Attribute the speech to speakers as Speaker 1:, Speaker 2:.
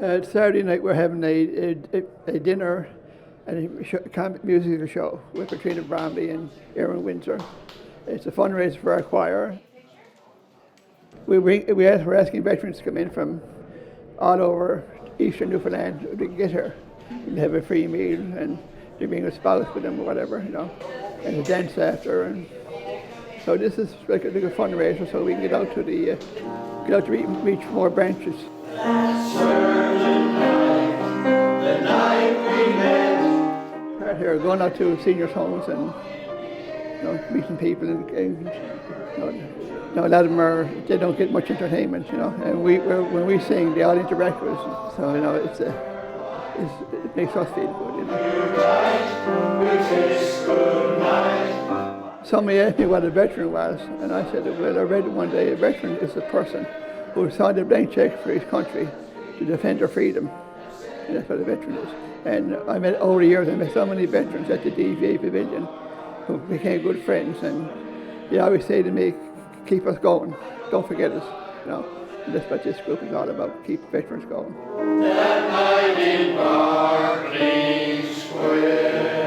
Speaker 1: Saturday night we're having a dinner and a musical show with Katrina Bromley and Aaron Windsor. It's a fundraiser for our choir. We're asking veterans to come in from all over eastern Newfoundland to get here and have a free meal, and they bring a spouse with them or whatever, and a dance after. And so this is like a fundraiser so we can get out to reach more branches. Right here, going out to seniors' homes and meeting people, and a lot of them they don't get much entertainment, and when we sing, they all interact with us. So it makes us feel good. Somebody asked me what a veteran was, and I said, well, I read one day, a veteran is a person who signed a blank check for his country to defend their freedom. And that's what a veteran is. And over the years, I met so many veterans at the DVA Pavilion who became good friends, and they always say to me, keep us going, don't forget us. And that's what this group is all about, keep veterans going. That night in Berkeley Square.